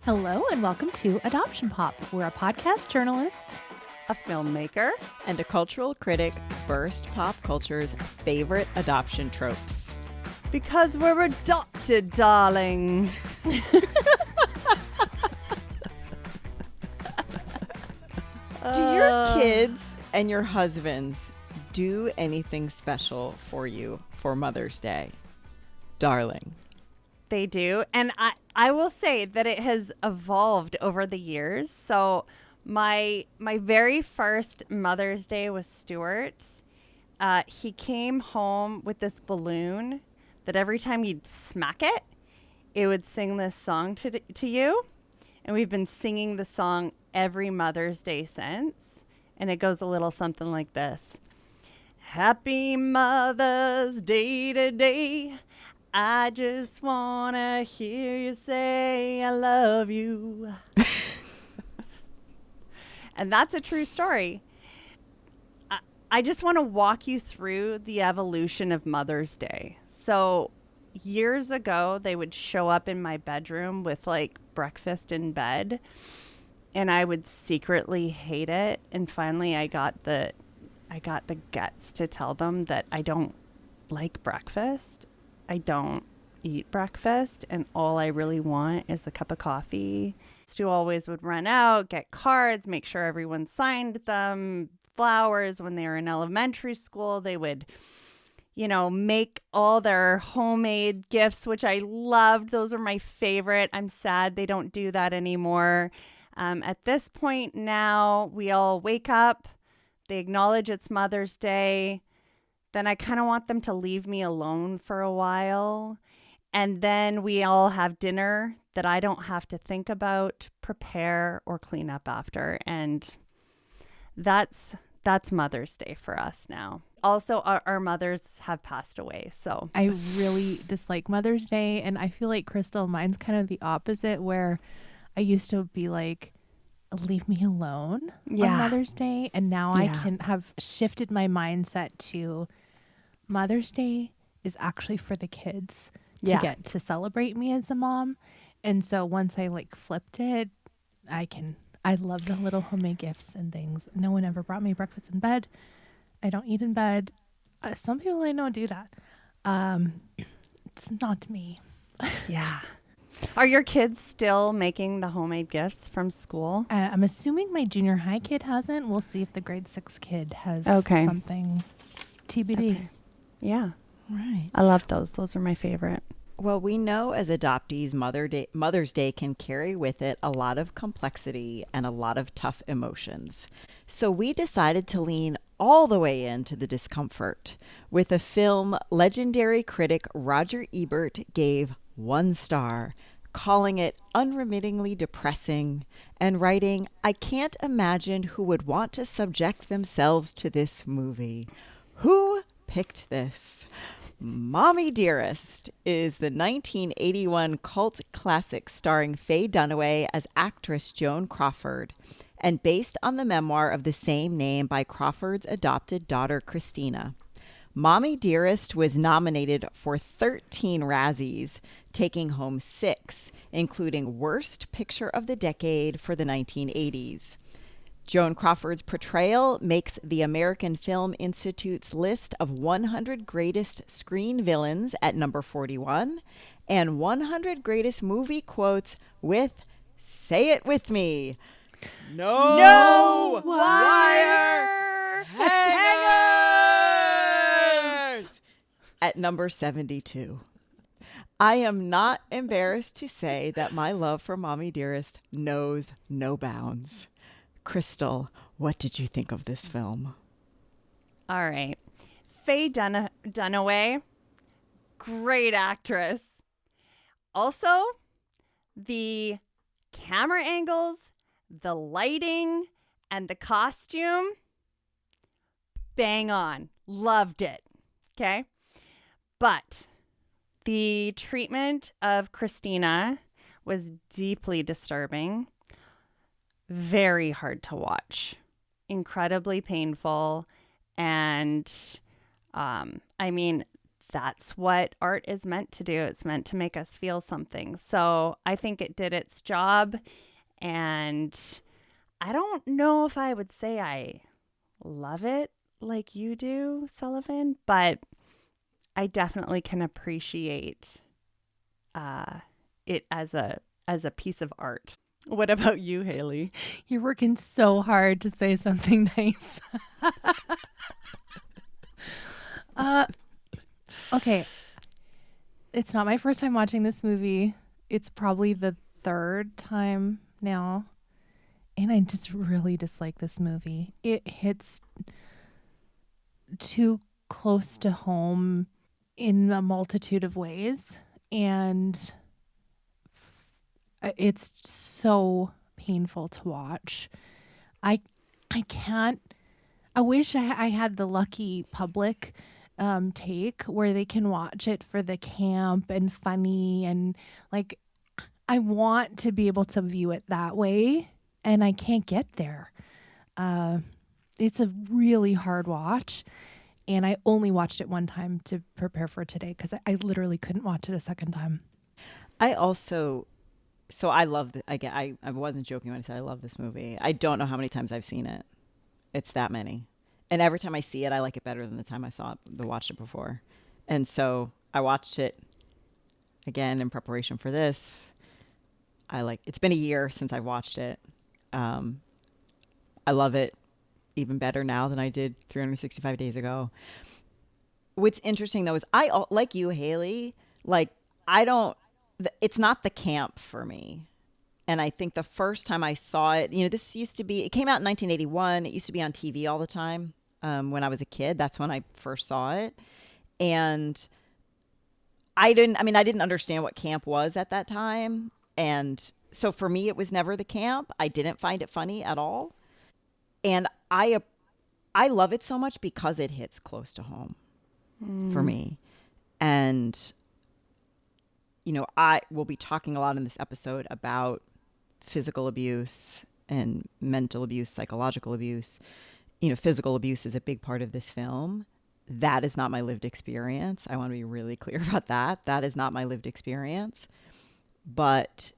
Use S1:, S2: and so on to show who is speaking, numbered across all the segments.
S1: Hello and welcome to Adoption Pop. We're a podcast journalist,
S2: a filmmaker,
S3: and a cultural critic burst pop culture's favorite adoption tropes.
S2: Because we're adopted, darling.
S3: Do your kids and your husbands do anything special for you for Mother's Day, darling?
S2: They do. And I will say that it has evolved over the years. So my very first Mother's Day with Stuart, he came home with this balloon that every time you'd smack it, it would sing this song to you. And we've been singing the song every Mother's Day since. And it goes a little something like this. Happy Mother's Day today. I just want to hear you say I love you. And that's a true story. I just want to walk you through the evolution of Mother's Day. So years ago, they would show up in my bedroom with like breakfast in bed, and I would secretly hate it. And finally, I got the guts to tell them that I don't like breakfast. I don't eat breakfast, and all I really want is the cup of coffee. Stu always would run out, get cards, make sure everyone signed them, flowers. When they were in elementary school, they would, make all their homemade gifts, which I loved. Those are my favorite. I'm sad they don't do that anymore. At this point now, we all wake up, they acknowledge it's Mother's Day. Then I kind of want them to leave me alone for a while. And then we all have dinner that I don't have to think about, prepare, or clean up after. And that's Mother's Day for us now. Also, our mothers have passed away, so.
S1: I really dislike Mother's Day, and I feel like Kristal, mine's kind of the opposite, where I used to be like, leave me alone on Mother's Day. And now I can have shifted my mindset to Mother's Day is actually for the kids to get to celebrate me as a mom. And so once I flipped it, I love the little homemade gifts and things. No one ever brought me breakfast in bed. I don't eat in bed. Some people I know do that. It's not me.
S2: Yeah. Are your kids still making the homemade gifts from school?
S1: I'm assuming my junior high kid hasn't. We'll see if the grade 6 kid has something TBD.
S2: Okay. Yeah.
S3: Right.
S2: I love those. Those are my favorite.
S3: Well, we know as adoptees, Mother's Day can carry with it a lot of complexity and a lot of tough emotions. So we decided to lean all the way into the discomfort with a film legendary critic Roger Ebert gave 1 star, calling it unremittingly depressing and writing, "I can't imagine who would want to subject themselves to this movie. Who picked this?" Mommie Dearest is the 1981 cult classic starring Faye Dunaway as actress Joan Crawford and based on the memoir of the same name by Crawford's adopted daughter Christina. Mommie Dearest was nominated for 13 Razzies, taking home 6, including Worst Picture of the Decade for the 1980s. Joan Crawford's portrayal makes the American Film Institute's list of 100 greatest screen villains at number 41 and 100 greatest movie quotes with, say it with me, no wire hangers at number 72. I am not embarrassed to say that my love for Mommie Dearest knows no bounds. Kristal, what did you think of this film?
S2: All right. Faye Dunaway, great actress. Also, the camera angles, the lighting, and the costume, bang on. Loved it. Okay? But the treatment of Christina was deeply disturbing. Very hard to watch, incredibly painful. And that's what art is meant to do. It's meant to make us feel something. So I think it did its job. And I don't know if I would say I love it like you do, Sullivan, but I definitely can appreciate it as a piece of art. What about you, Haley?
S1: You're working so hard to say something nice. Okay. It's not my first time watching this movie. It's probably the third time now. And I just really dislike this movie. It hits too close to home in a multitude of ways. And it's so painful to watch. I can't. I wish I had the lucky public take where they can watch it for the camp and funny, and like I want to be able to view it that way, and I can't get there. It's a really hard watch, and I only watched it one time to prepare for today because I literally couldn't watch it a second time.
S3: I also, so I love I wasn't joking when I said I love this movie. I don't know how many times I've seen it. It's that many. And every time I see it, I like it better than the time I watched it before. And so I watched it again in preparation for this. It's been a year since I've watched it. I love it even better now than I did 365 days ago. What's interesting though is like you, Haley, it's not the camp for me. And I think the first time I saw it, it came out in 1981. It used to be on TV all the time when I was a kid. That's when I first saw it. And I didn't understand what camp was at that time. And so for me, it was never the camp. I didn't find it funny at all. And I love it so much because it hits close to home for me. And, I will be talking a lot in this episode about physical abuse and mental abuse, psychological abuse. Physical abuse is a big part of this film. That is not my lived experience. I want to be really clear about that. That is not my lived experience. But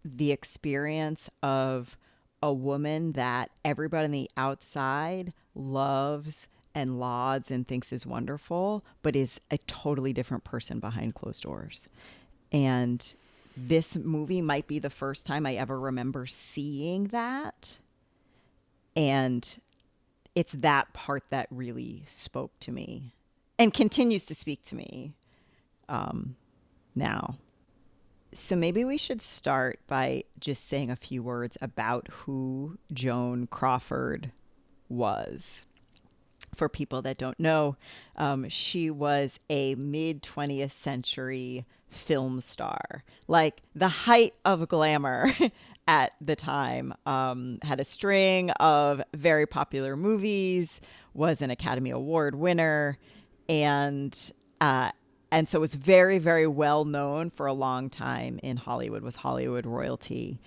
S3: the experience of a woman that everybody on the outside loves and lauds and thinks is wonderful, but is a totally different person behind closed doors. And this movie might be the first time I ever remember seeing that. And it's that part that really spoke to me and continues to speak to me now. So maybe we should start by just saying a few words about who Joan Crawford was. For people that don't know, she was a mid-20th century film star, like the height of glamour at the time. Had a string of very popular movies, was an Academy Award winner, and so was very, very well known for a long time in Hollywood, was Hollywood royalty.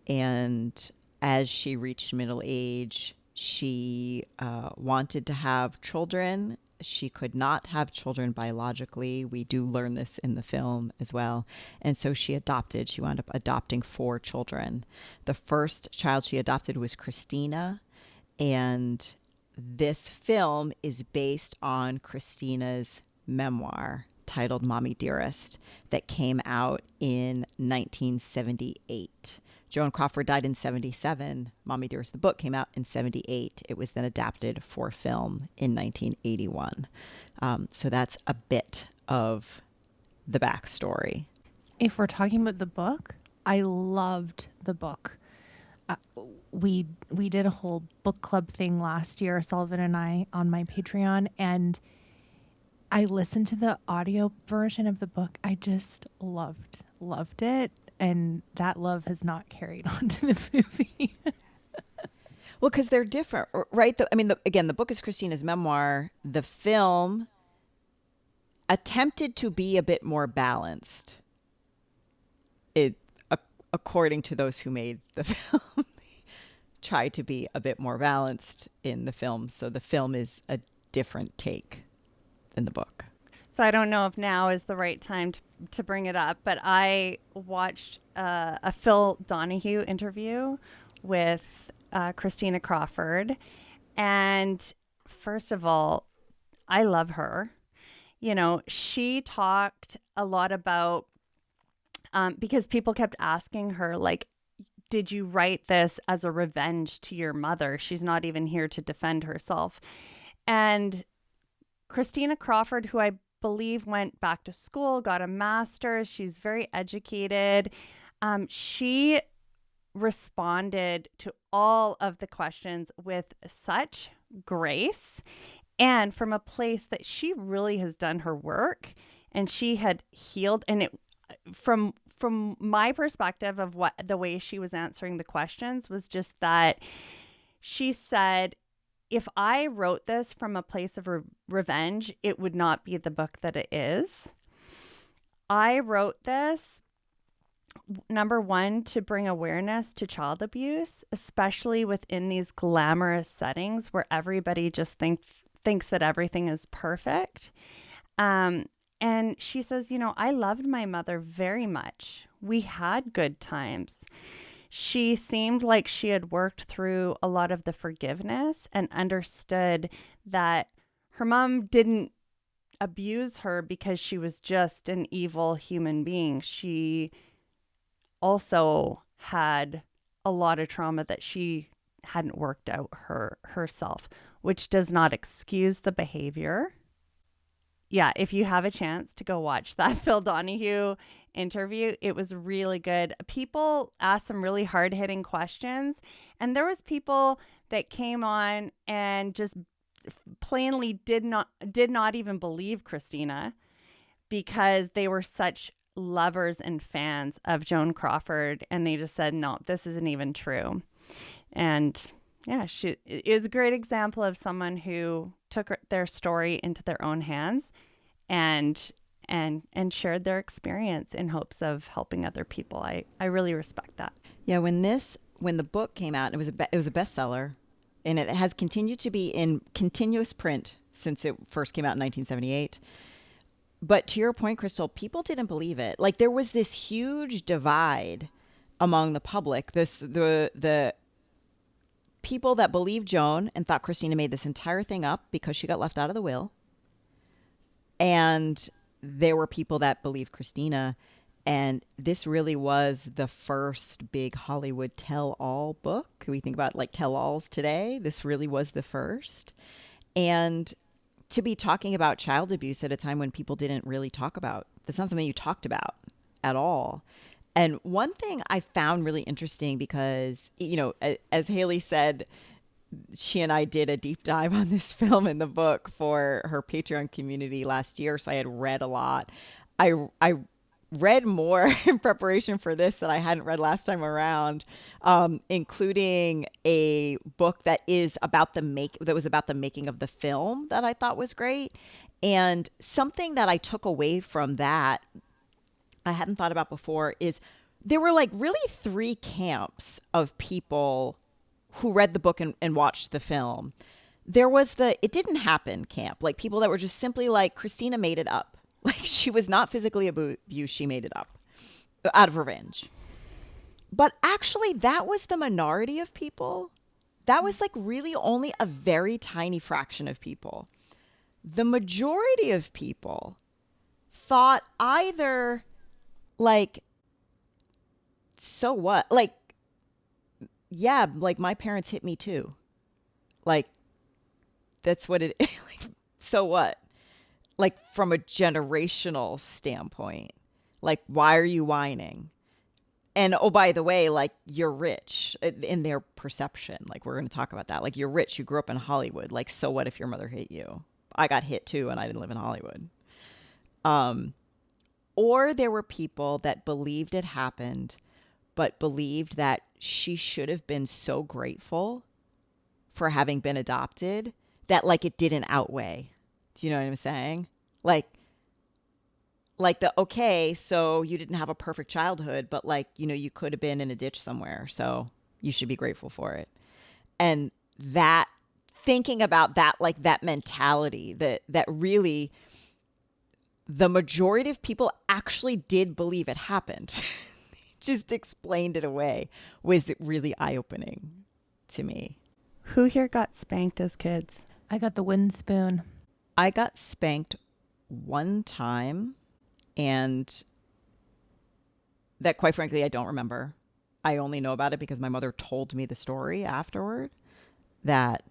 S3: And as she reached middle age, she wanted to have children. She could not have children biologically. We do learn this in the film as well. And so she adopted. She wound up adopting 4 children. The first child she adopted was Christina. And this film is based on Christina's memoir titled Mommie Dearest that came out in 1978. Joan Crawford died in 77. Mommie Dearest, the book, came out in 78. It was then adapted for film in 1981. So that's a bit of the backstory.
S1: If we're talking about the book, I loved the book. We did a whole book club thing last year, Sullivan and I, on my Patreon, and I listened to the audio version of the book. I just loved it. And that love has not carried on to the movie.
S3: Well, because they're different, right? Again, the book is Christina's memoir. The film attempted to be a bit more balanced. According to those who made the film, tried to be a bit more balanced in the film. So the film is a different take than the book.
S2: So I don't know if now is the right time to bring it up, but I watched a Phil Donahue interview with Christina Crawford. And first of all, I love her. You know, she talked a lot about, because people kept asking her, like, did you write this as a revenge to your mother? She's not even here to defend herself. And Christina Crawford, who I believe went back to school, got a master's, she's very educated. She responded to all of the questions with such grace and from a place that she really has done her work and she had healed. And it, from my perspective of what the way she was answering the questions was just that she said, if I wrote this from a place of revenge, it would not be the book that it is. I wrote this, number one, to bring awareness to child abuse, especially within these glamorous settings where everybody just thinks that everything is perfect. And she says, you know, I loved my mother very much. We had good times. She seemed like she had worked through a lot of the forgiveness and understood that her mom didn't abuse her because she was just an evil human being. She also had a lot of trauma that she hadn't worked out herself, which does not excuse the behavior. Yeah, if you have a chance to go watch that Phil Donahue interview, it was really good. People asked some really hard-hitting questions, and there was people that came on and just plainly did not even believe Christina because they were such lovers and fans of Joan Crawford, and they just said, no, this isn't even true. And yeah, she is a great example of someone who took their story into their own hands and shared their experience in hopes of helping other people. I really respect that.
S3: Yeah, when the book came out, it was a bestseller, and it has continued to be in continuous print since it first came out in 1978. But to your point, Kristal, people didn't believe it. Like, there was this huge divide among the public. The people that believed Joan and thought Christina made this entire thing up because she got left out of the will. And there were people that believed Christina. And this really was the first big Hollywood tell-all book. We think about like tell-alls today. This really was the first. And to be talking about child abuse at a time when people didn't really talk about, that's not something you talked about at all. And one thing I found really interesting because, you know, as Haley said, she and I did a deep dive on this film in the book for her Patreon community last year. So I had read a lot. I read more in preparation for this that I hadn't read last time around, including a book that was about the making of the film that I thought was great. And something that I took away from that I hadn't thought about before is there were like really three camps of people who read the book and watched the film. There was the it didn't happen camp, like people that were just simply like, Christina made it up. Like, she was not physically abused. She made it up out of revenge. But actually, that was the minority of people. That was like really only a very tiny fraction of people. The majority of people thought either like, so what? Like, yeah, like my parents hit me too. Like, that's what it is. Like, so what? Like, from a generational standpoint, like, why are you whining? And, oh, by the way, like, you're rich in their perception. Like, we're going to talk about that. Like, you're rich. You grew up in Hollywood. Like, so what if your mother hit you? I got hit too, and I didn't live in Hollywood. Or there were people that believed it happened, but believed that she should have been so grateful for having been adopted that, like, it didn't outweigh. Do you know what I'm saying? Like okay, so you didn't have a perfect childhood, but like, you know, you could have been in a ditch somewhere, so you should be grateful for it. And that, thinking about that, like that mentality that really the majority of people actually did believe it happened. Just explained it away was really eye-opening to me.
S2: Who here got spanked as kids?
S1: I got the wooden spoon.
S3: I got spanked one time, and that, quite frankly, I don't remember. I only know about it because my mother told me the story afterward, that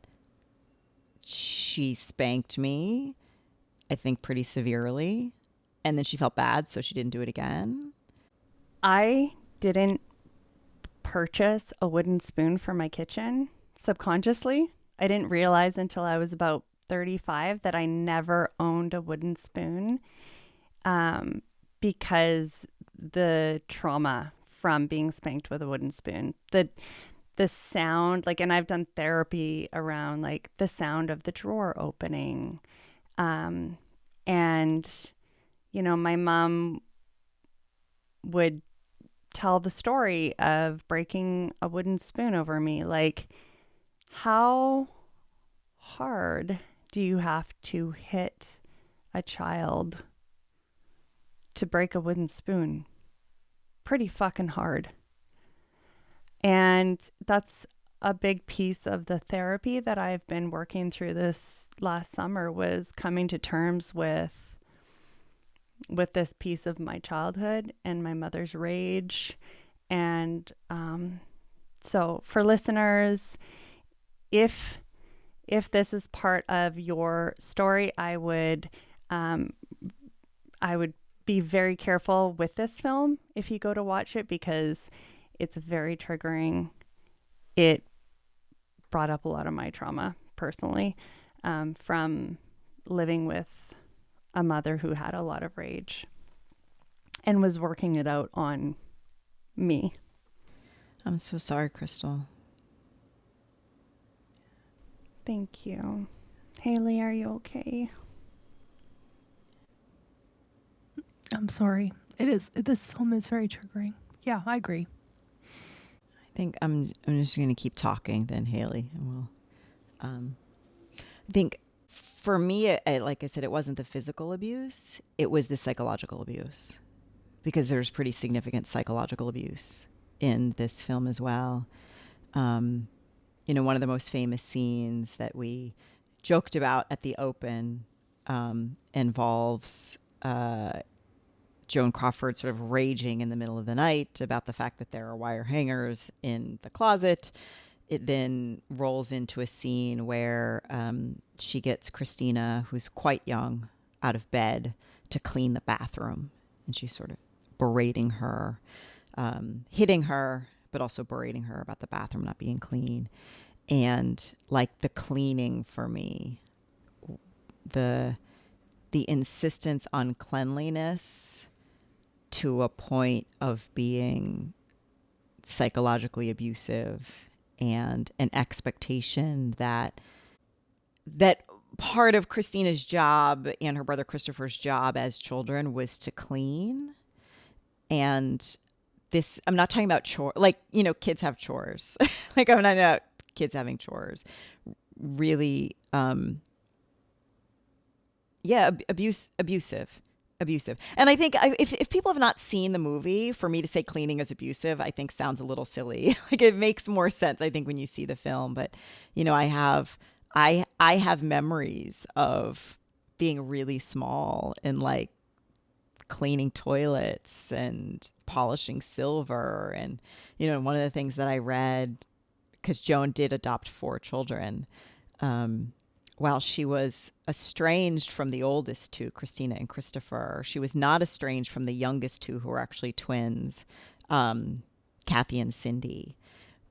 S3: she spanked me, I think pretty severely, and then she felt bad, so she didn't do it again.
S2: I didn't purchase a wooden spoon for my kitchen subconsciously. I didn't realize until I was about 35 that I never owned a wooden spoon, because the trauma from being spanked with a wooden spoon, the sound, like, and I've done therapy around like the sound of the drawer opening, and my mom would tell the story of breaking a wooden spoon over me. Like, how hard do you have to hit a child to break a wooden spoon? Pretty fucking hard. And that's a big piece of the therapy that I've been working through this last summer, was coming to terms with this piece of my childhood and my mother's rage. And so for listeners, if this is part of your story, I would be very careful with this film if you go to watch it, because it's very triggering. It brought up a lot of my trauma personally, from living with a mother who had a lot of rage and was working it out on me.
S3: I'm so sorry, Kristal.
S2: Thank you. Haley, are you okay?
S1: I'm sorry. This film is very triggering. Yeah, I agree.
S3: I think I'm just going to keep talking then, Haley, and we'll. I think for me, like I said, it wasn't the physical abuse; it was the psychological abuse, because there's pretty significant psychological abuse in this film as well. One of the most famous scenes that we joked about at the open involves Joan Crawford sort of raging in the middle of the night about the fact that there are wire hangers in the closet. It then rolls into a scene where she gets Christina, who's quite young, out of bed to clean the bathroom. And she's sort of berating her, hitting her, but also berating her about the bathroom not being clean. And like the cleaning for me, the insistence on cleanliness to a point of being psychologically abusive, and an expectation that part of Christina's job and her brother Christopher's job as children was to clean. And this, I'm not talking about chores, like, kids have chores. Like, I'm not about kids having chores. Really, abusive. And I think if people have not seen the movie, for me to say cleaning is abusive, I think sounds a little silly. Like, it makes more sense, I think, when you see the film. But, I have memories of being really small and like cleaning toilets and polishing silver. And, one of the things that I read, because Joan did adopt 4 children, while she was estranged from the oldest 2, Christina and Christopher, she was not estranged from the youngest 2, who were actually twins, Kathy and Cindy.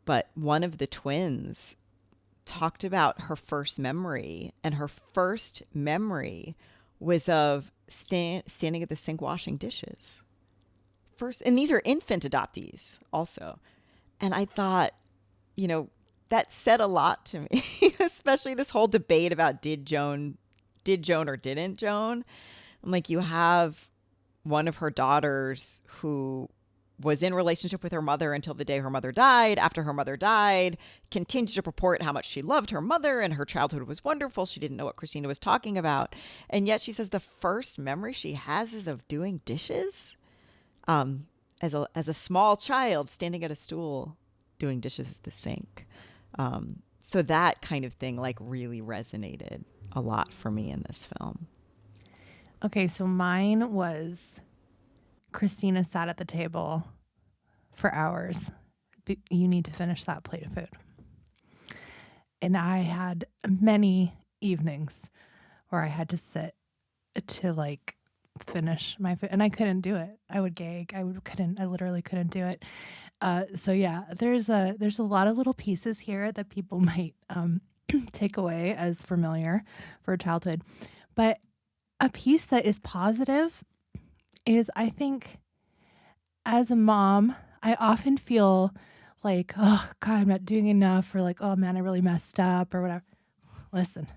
S3: But one of the twins talked about her first memory, and her first memory was of standing at the sink washing dishes. And these are infant adoptees also. And I thought, that said a lot to me, especially this whole debate about did Joan or didn't Joan. I'm like, you have one of her daughters who was in relationship with her mother until the day her mother died. After her mother died, continued to purport how much she loved her mother and her childhood was wonderful. She didn't know what Christina was talking about. And yet she says the first memory she has is of doing dishes. As a small child, standing at a stool, doing dishes at the sink. So that kind of thing like really resonated a lot for me in this film.
S1: Okay, so mine was Christina sat at the table for hours. You need to finish that plate of food. And I had many evenings where I had to sit to like finish my food, and I couldn't do it. I would gag. I literally couldn't do it. So yeah, there's a lot of little pieces here that people might take away as familiar for childhood. But a piece that is positive is, I think, as a mom, I often feel like, oh God, I'm not doing enough, or like, oh man, I really messed up or whatever. Listen,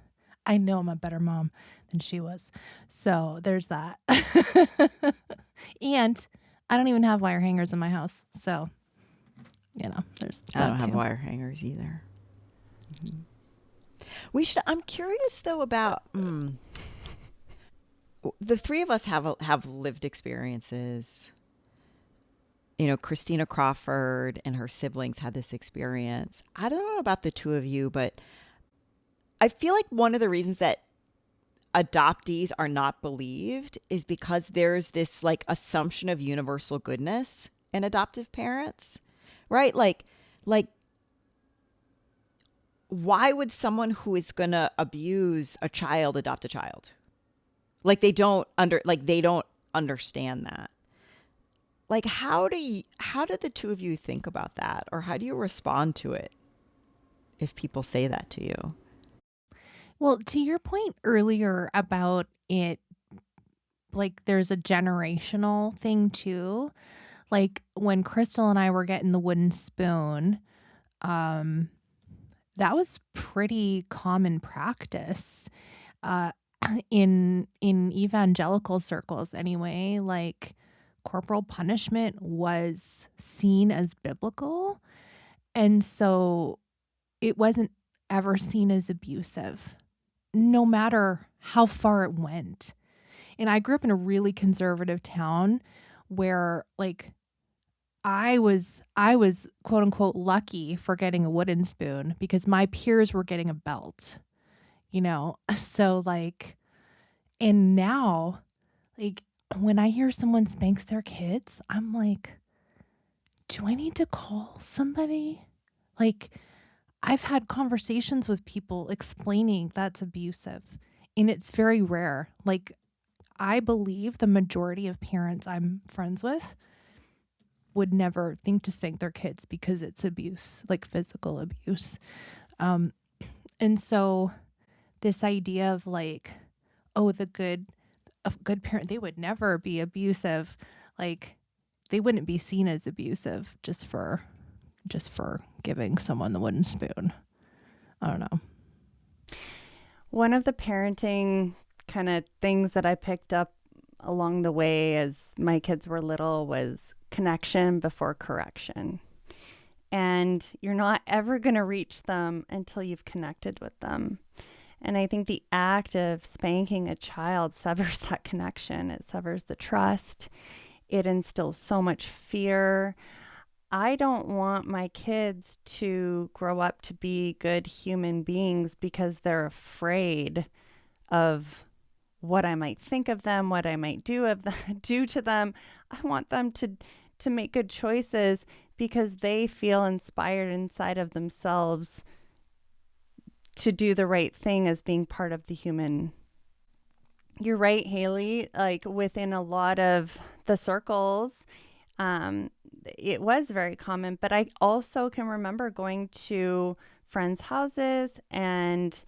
S1: I know I'm a better mom than she was. So there's that. And I don't even have wire hangers in my house. So, there's that
S3: I don't have
S1: too.
S3: wire hangers either. Mm-hmm. I'm curious though about the three of us have lived experiences. Christina Crawford and her siblings had this experience. I don't know about the two of you, but I feel like one of the reasons that adoptees are not believed is because there's this like assumption of universal goodness in adoptive parents, right? Like why would someone who is going to abuse a child adopt a child? Like they don't understand that. Like, how do the two of you think about that? Or how do you respond to it if people say that to you?
S1: Well, to your point earlier about it, like there's a generational thing too. Like when Kristal and I were getting the wooden spoon, that was pretty common practice in evangelical circles anyway. Like corporal punishment was seen as biblical. And so it wasn't ever seen as abusive, no matter how far it went. And I grew up in a really conservative town where like I was quote unquote lucky for getting a wooden spoon because my peers were getting a belt, So like, and now like when I hear someone spanks their kids, I'm like, do I need to call somebody? Like, I've had conversations with people explaining that's abusive, and it's very rare. Like, I believe the majority of parents I'm friends with would never think to spank their kids because it's abuse, like physical abuse. And so this idea of like, oh, a good parent, they would never be abusive. Like they wouldn't be seen as abusive just for giving someone the wooden spoon. I don't know.
S2: One of the parenting kind of things that I picked up along the way as my kids were little was connection before correction. And you're not ever going to reach them until you've connected with them. And I think the act of spanking a child severs that connection. It severs the trust. It instills so much fear. I don't want my kids to grow up to be good human beings because they're afraid of what I might think of them, what I might do to them. I want them to make good choices because they feel inspired inside of themselves to do the right thing as being part of the human. You're right, Haley. Like within a lot of the circles, it was very common, but I also can remember going to friends' houses and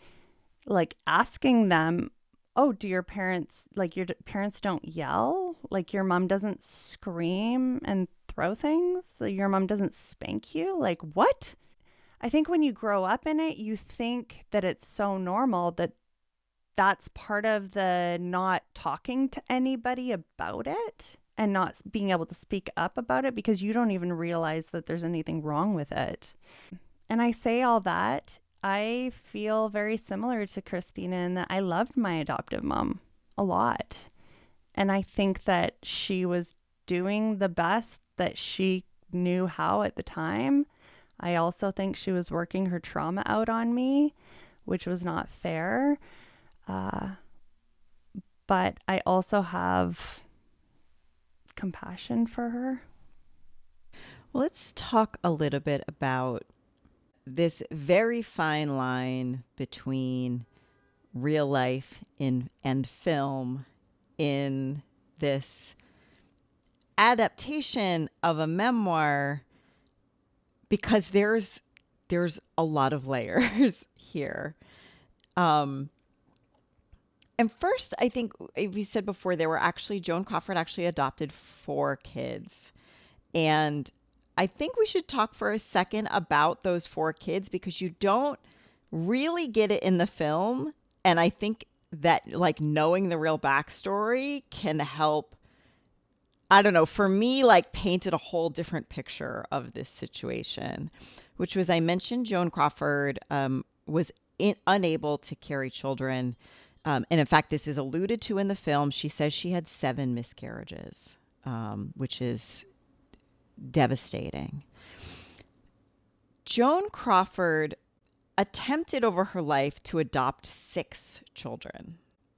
S2: like asking them, oh, do your parents don't yell? Like your mom doesn't scream and throw things? Your mom doesn't spank you? Like what? I think when you grow up in it, you think that it's so normal that that's part of the not talking to anybody about it. and not being able to speak up about it because you don't even realize that there's anything wrong with it. And I say all that, I feel very similar to Christina in that I loved my adoptive mom a lot. And I think that she was doing the best that she knew how at the time. I also think she was working her trauma out on me, which was not fair. But I also have compassion for her.
S3: Well, let's talk a little bit about this very fine line between real life and film in this adaptation of a memoir, because there's a lot of layers here. And first, I think we said before, Joan Crawford actually adopted 4 kids. And I think we should talk for a second about those 4 kids, because you don't really get it in the film. And I think that like knowing the real backstory can help, I don't know, for me, like painted a whole different picture of this situation, which was, I mentioned Joan Crawford was unable to carry children. And in fact, this is alluded to in the film. She says she had 7 miscarriages, which is devastating. Joan Crawford attempted over her life to adopt 6 children.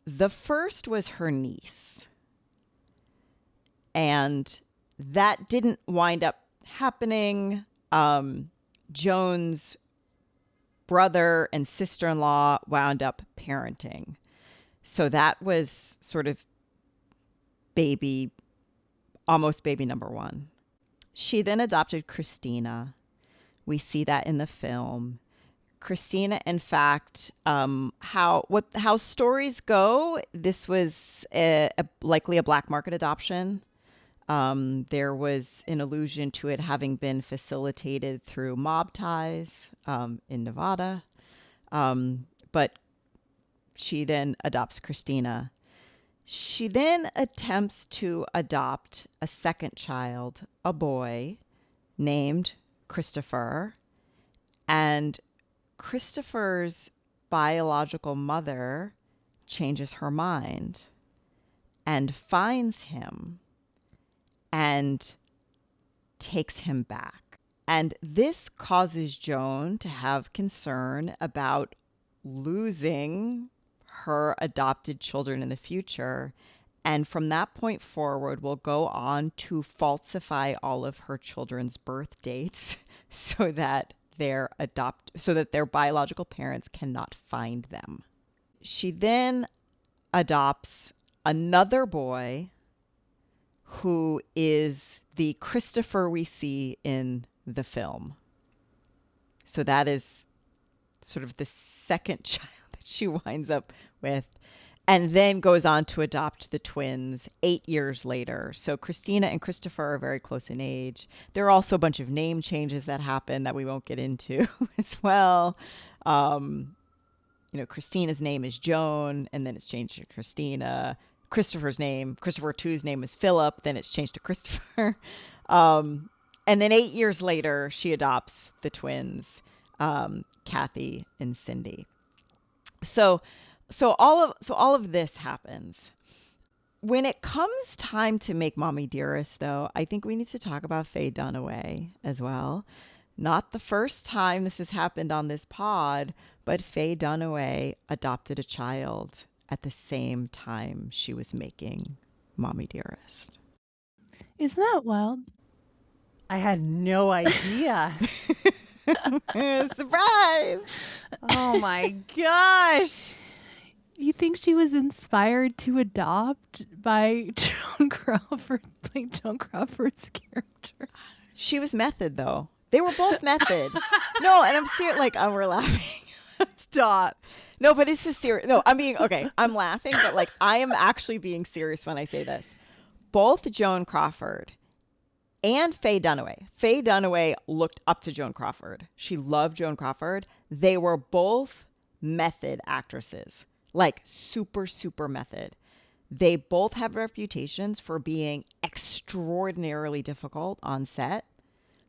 S3: The first was her niece, and that didn't wind up happening. Joan's brother and sister-in-law wound up parenting. So that was sort of almost baby number 1. She then adopted Christina. We see that in the film. Christina, in fact, how stories go, this was likely a black market adoption. There was an allusion to it having been facilitated through mob ties in Nevada. But she then adopts Christina. She then attempts to adopt a second child, a boy named Christopher. And Christopher's biological mother changes her mind and finds him and takes him back. And this causes Joan to have concern about losing her adopted children in the future. And from that point forward, will go on to falsify all of her children's birth dates so that their biological parents cannot find them. She then adopts another boy who is the Christopher we see in the film. So that is sort of the second child that she winds up with, and then goes on to adopt the twins 8 years later. So Christina and Christopher are very close in age. There are also a bunch of name changes that happen that we won't get into as well. Christina's name is Joan, and then it's changed to Christina. Christopher 2's name is Philip, then it's changed to Christopher. And then 8 years later, she adopts the twins, Kathy and Cindy. So all of this happens. When it comes time to make Mommie Dearest, though, I think we need to talk about Faye Dunaway as well. Not the first time this has happened on this pod, but Faye Dunaway adopted a child at the same time she was making Mommie Dearest.
S1: Isn't that wild?
S2: I had no idea.
S3: Surprise!
S2: Oh my gosh.
S1: You think she was inspired to adopt by Joan Crawford, playing Joan Crawford's character?
S3: She was method, though. They were both method. No, and I'm serious. We're laughing.
S2: Stop.
S3: No, but this is serious. No, okay. I'm laughing, but I am actually being serious when I say this. Both Joan Crawford and Faye Dunaway. Faye Dunaway looked up to Joan Crawford. She loved Joan Crawford. They were both method actresses. Super, super method. They both have reputations for being extraordinarily difficult on set,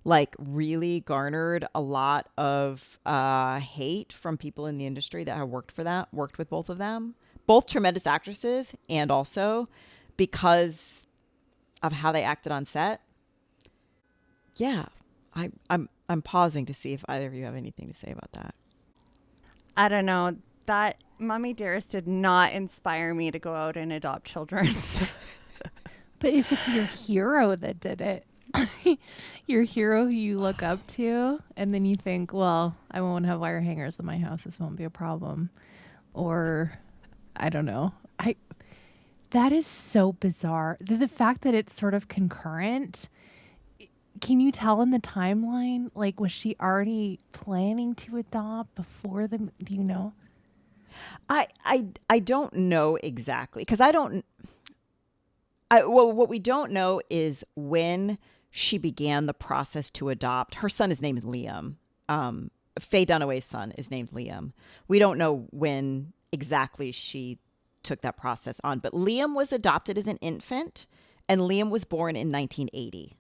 S3: like really garnered a lot of hate from people in the industry that have worked with both of them. Both tremendous actresses, and also because of how they acted on set. Yeah, I'm pausing to see if either of you have anything to say about that.
S2: I don't know. That Mommie Dearest did not inspire me to go out and adopt children.
S1: But if it's your hero that did it, your hero who you look up to, and then you think, well, I won't have wire hangers in my house. This won't be a problem. Or I don't know. That is so bizarre. The fact that it's sort of concurrent. Can you tell in the timeline? Like, was she already planning to adopt before the? Do you know?
S3: I don't know exactly, because well, what we don't know is when she began the process to adopt. Her son is named Liam. Faye Dunaway's son is named Liam. We don't know when exactly she took that process on, but Liam was adopted as an infant, and Liam was born in 1980.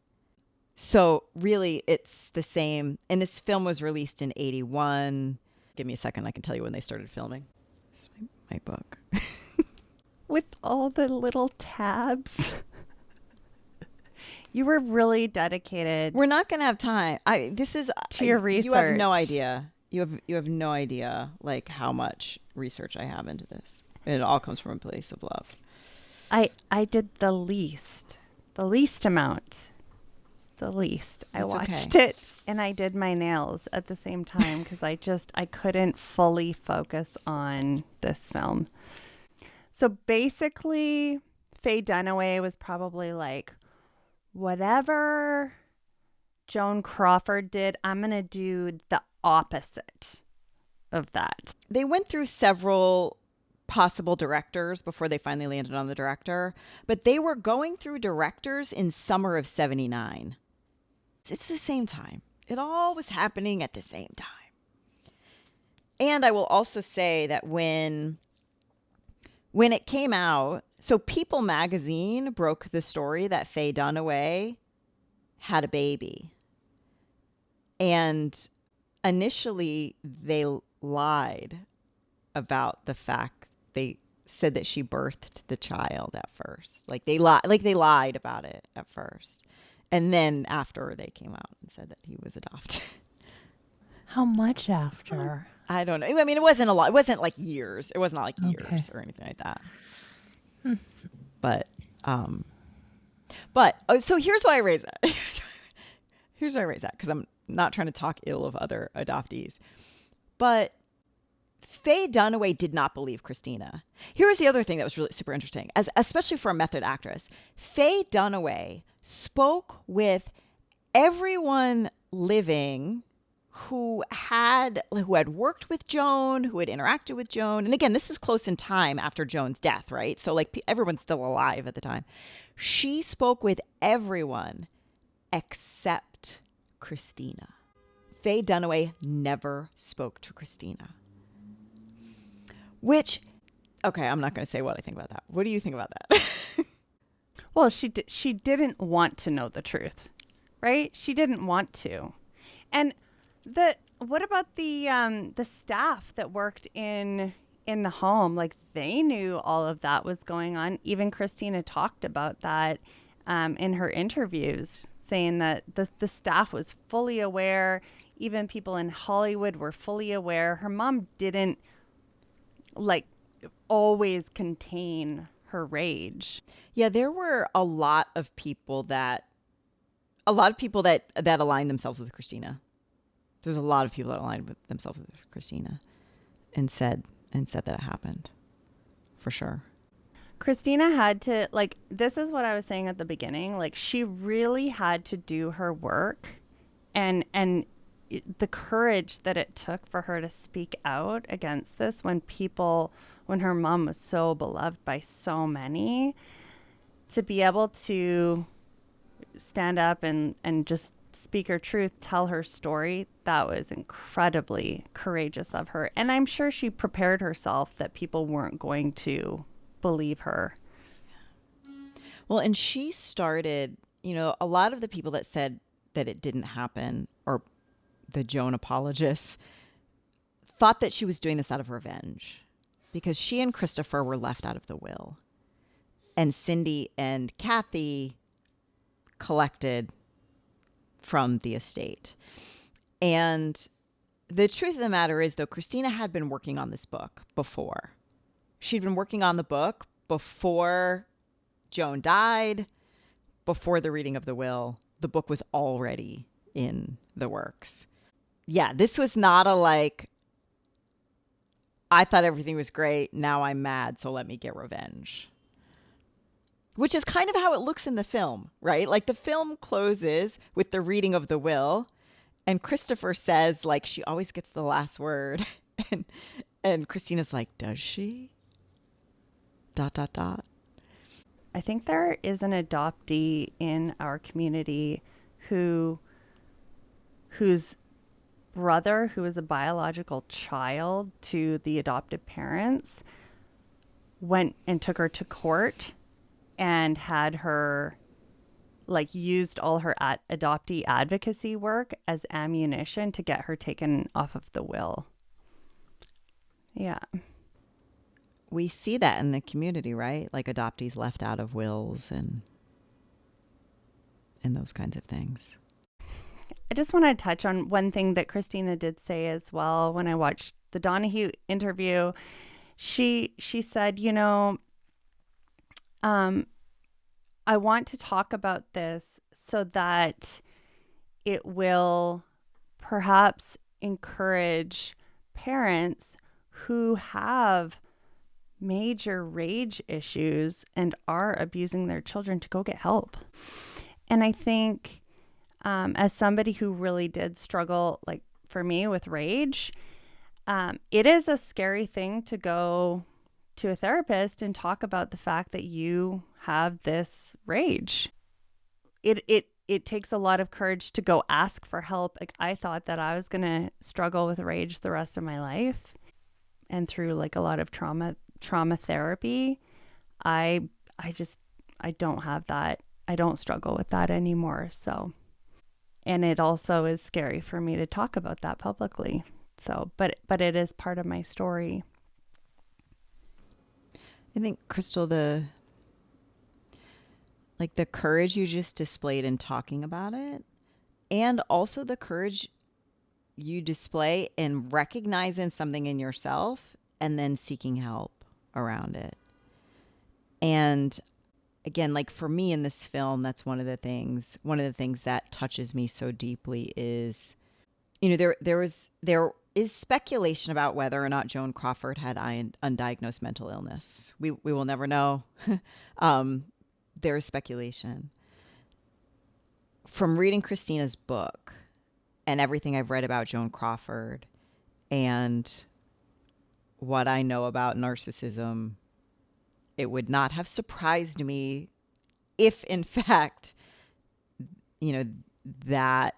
S3: So really, it's the same. And this film was released in 81. Give me a second. I can tell you when they started filming. This is my book.
S2: With all the little tabs. You were really dedicated.
S3: We're not going to have time. To
S2: your research.
S3: You have no idea. You have no idea like how much research I have into this. It all comes from a place of love.
S2: I did the least amount. The least. I watched it and I did my nails at the same time because I couldn't fully focus on this film. So basically, Faye Dunaway was probably like, whatever Joan Crawford did, I'm going to do the opposite of that.
S3: They went through several possible directors before they finally landed on the director, but they were going through directors in summer of 79. It's the same time. It all was happening at the same time. And I will also say that when it came out, so People magazine broke the story that Faye Dunaway had a baby. And initially they lied about the fact. They said that she birthed the child at first. They lied about it at first. And then after they came out and said that he was adopted.
S1: How much after?
S3: I don't know. I mean, it wasn't a lot. It wasn't like years. It was not like years or anything like that. But so here's why I raise that. Here's why I raise that, because I'm not trying to talk ill of other adoptees. But Faye Dunaway did not believe Christina. Here's the other thing that was really super interesting, especially for a method actress. Faye Dunaway spoke with everyone living who had worked with Joan, who had interacted with Joan. And again, this is close in time after Joan's death, right? So everyone's still alive at the time. She spoke with everyone except Christina. Faye Dunaway never spoke to Christina. Which, okay, I'm not going to say what I think about that. What do you think about that?
S2: Well, she didn't want to know the truth, right? She didn't want to. And what about the staff that worked in the home? Like, they knew all of that was going on. Even Christina talked about that in her interviews, saying that the staff was fully aware. Even people in Hollywood were fully aware. Her mom didn't always contain her rage.
S3: Yeah, there were a lot of people that aligned themselves with Christina. There's a lot of people that aligned with themselves with Christina and said that it happened. For sure.
S2: Christina had to, this is what I was saying at the beginning, she really had to do her work, and the courage that it took for her to speak out against this when her mom was so beloved by so many, to be able to stand up and just speak her truth, tell her story, that was incredibly courageous of her. And I'm sure she prepared herself that people weren't going to believe her.
S3: Well, and she started, a lot of the people that said that it didn't happen, or the Joan apologists, thought that she was doing this out of revenge because she and Christopher were left out of the will. And Cindy and Kathy collected from the estate. And the truth of the matter is, though, Christina had been working on this book before. She'd been working on the book before Joan died, before the reading of the will. The book was already in the works. Yeah, this was not a I thought everything was great, now I'm mad, so let me get revenge. Which is kind of how it looks in the film, right? Like, the film closes with the reading of the will, and Christopher says, she always gets the last word. And Christina's like, does she? ...
S2: I think there is an adoptee in our community whose brother, who is a biological child to the adoptive parents, went and took her to court and had her used all her adoptee advocacy work as ammunition to get her taken off of the will. Yeah.
S3: We see that in the community, right? Like adoptees left out of wills and those kinds of things.
S2: I just want to touch on one thing that Christina did say as well. When I watched the Donahue interview, she said, I want to talk about this so that it will perhaps encourage parents who have major rage issues and are abusing their children to go get help. And I think as somebody who really did struggle, for me, with rage, it is a scary thing to go to a therapist and talk about the fact that you have this rage. It takes a lot of courage to go ask for help. I thought that I was going to struggle with rage the rest of my life. And through a lot of trauma therapy, I don't have that. I don't struggle with that anymore. So, and it also is scary for me to talk about that publicly. So, but it is part of my story.
S3: I think, Kristal, the courage you just displayed in talking about it, and also the courage you display in recognizing something in yourself and then seeking help around it. And again, for me in this film, that's one of the things that touches me so deeply is, there is speculation about whether or not Joan Crawford had undiagnosed mental illness. We will never know. There is speculation. From reading Christina's book and everything I've read about Joan Crawford and what I know about narcissism, it would not have surprised me if, in fact, that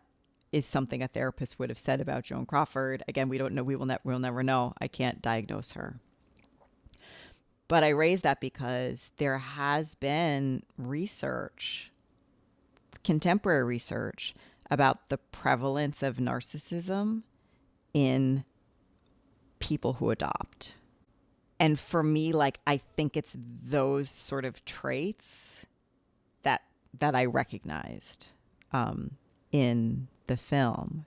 S3: is something a therapist would have said about Joan Crawford. Again, we don't know. We'll never know. I can't diagnose her. But I raise that because there has been research, contemporary research, about the prevalence of narcissism in people who adopt. And for me, I think it's those sort of traits that I recognized in the film.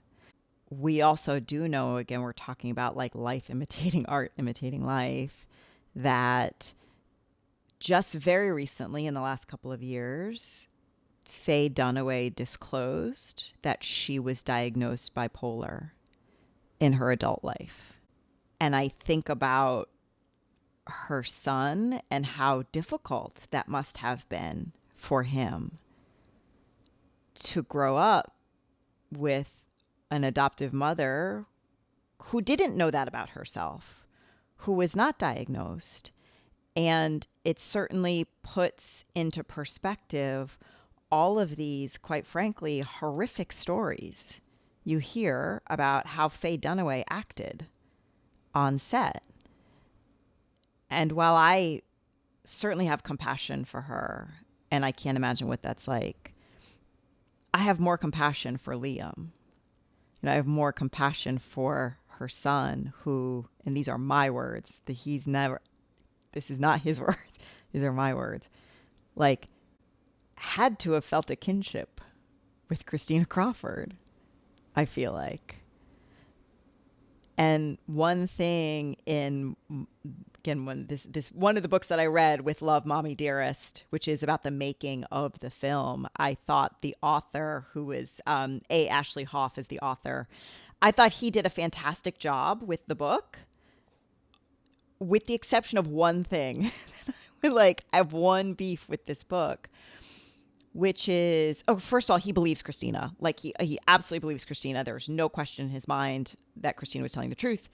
S3: We also do know, again, we're talking about life imitating art, imitating life, that just very recently, in the last couple of years, Faye Dunaway disclosed that she was diagnosed bipolar in her adult life. And I think about her son and how difficult that must have been for him to grow up with an adoptive mother who didn't know that about herself, who was not diagnosed. And it certainly puts into perspective all of these, quite frankly, horrific stories you hear about how Faye Dunaway acted on set. And while I certainly have compassion for her and I can't imagine what that's like. I have more compassion for Liam. I have more compassion for her son who, and these are my words, this is not his words, these are my words, like, had to have felt a kinship with Christina Crawford, I feel like. And one thing one of the books that I read with Love, Mommie Dearest, which is about the making of the film, I thought the author, who is A. Ashley Hoff is the author, I thought he did a fantastic job with the book, with the exception of one thing. Like, I have one beef with this book, which is, first of all, he believes Christina. Like, he absolutely believes Christina. There's no question in his mind that Christina was telling the truth.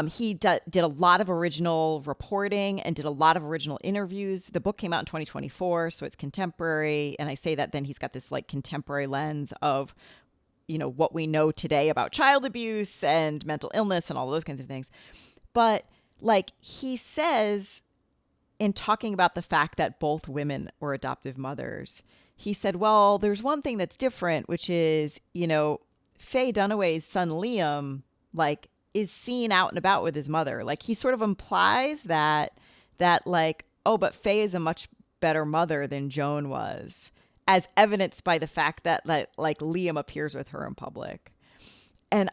S3: He did a lot of original reporting and did a lot of original interviews. The book came out in 2024, so it's contemporary. And I say that then he's got this like contemporary lens of, what we know today about child abuse and mental illness and all those kinds of things. But like he says, in talking about the fact that both women were adoptive mothers, he said, well, there's one thing that's different, which is, Faye Dunaway's son, Liam, like, is seen out and about with his mother. Like, he sort of implies that like, but Faye is a much better mother than Joan was, as evidenced by the fact that like Liam appears with her in public. And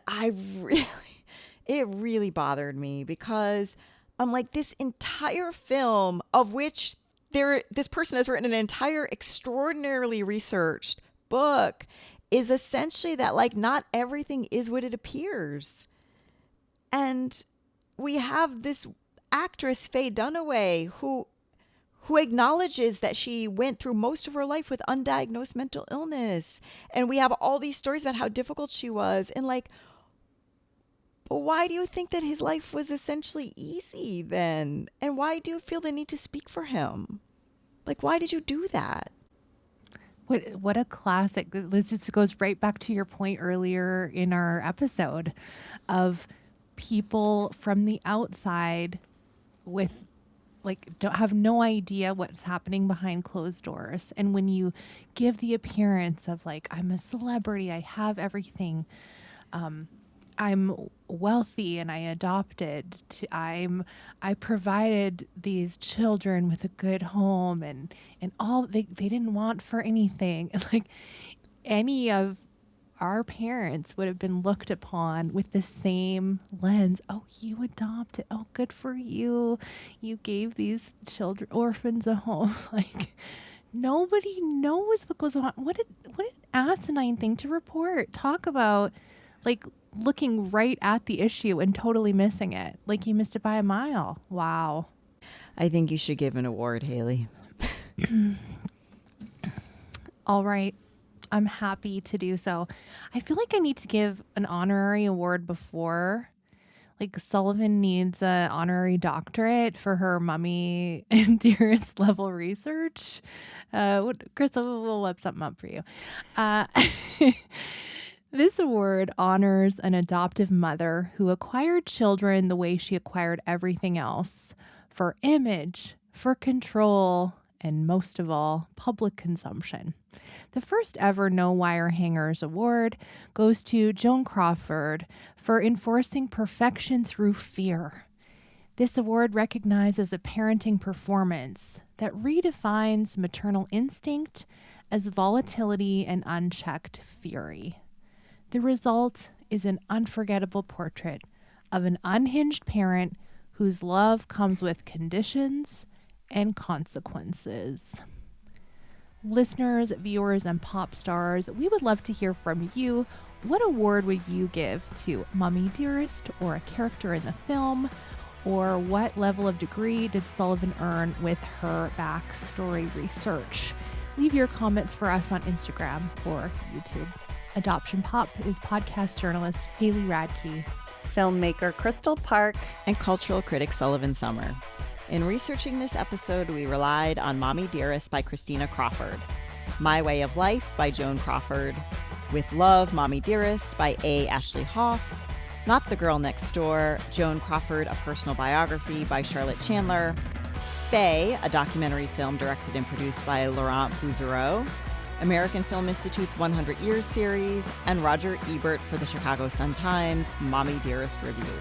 S3: it really bothered me, because I'm like, this entire film, of which this person has written an entire extraordinarily researched book, is essentially that like not everything is what it appears. And we have this actress, Faye Dunaway, who acknowledges that she went through most of her life with undiagnosed mental illness. And we have all these stories about how difficult she was. And like, but why do you think that his life was essentially easy then? And why do you feel the need to speak for him? Like, why did you do that?
S1: What a classic. This just goes right back to your point earlier in our episode of people from the outside with don't have no idea what's happening behind closed doors. And when you give the appearance of like, I'm a celebrity, I have everything, I'm wealthy and I adopted, I provided these children with a good home and all they didn't want for anything. And like any of our parents would have been looked upon with the same lens. Oh, you adopted. Oh, good for you. You gave these children, orphans, a home. Like, nobody knows what goes on. What an asinine thing to report. Talk about like looking right at the issue and totally missing it. Like you missed it by a mile. Wow.
S3: I think you should give an award, Haley.
S1: All right. I'm happy to do so. I feel like I need to give an honorary award before. Like Sullivan needs an honorary doctorate for her Mommie Dearest level research. Kristal, we'll whip something up for you. This award honors an adoptive mother who acquired children the way she acquired everything else, for image, for control, and most of all, public consumption. The first ever No Wire Hangers Award goes to Joan Crawford for enforcing perfection through fear. This award recognizes a parenting performance that redefines maternal instinct as volatility and unchecked fury. The result is an unforgettable portrait of an unhinged parent whose love comes with conditions and consequences. Listeners, viewers, and pop stars, we would love to hear from you. What award would you give to Mommie Dearest or a character in the film? Or what level of degree did Sullivan earn with her backstory research? Leave your comments for us on Instagram or YouTube. Adoption Pop is podcast journalist Haley Radke,
S2: filmmaker Kristal Parke,
S3: and cultural critic Sullivan Summer. In researching this episode, we relied on Mommie Dearest by Christina Crawford, My Way of Life by Joan Crawford, With Love, Mommie Dearest by A. Ashley Hoff, Not the Girl Next Door, Joan Crawford, A Personal Biography by Charlotte Chandler, Faye, a documentary film directed and produced by Laurent Bouzereau, American Film Institute's 100 Years series, and Roger Ebert for the Chicago Sun-Times Mommie Dearest review.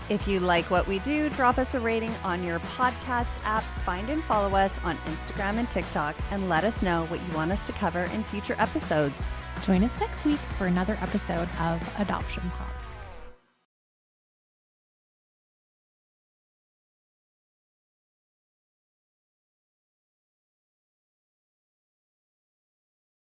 S2: If you like what we do, drop us a rating on your podcast app, find and follow us on Instagram and TikTok, and let us know what you want us to cover in future episodes.
S1: Join us next week for another episode of Adoption Pop.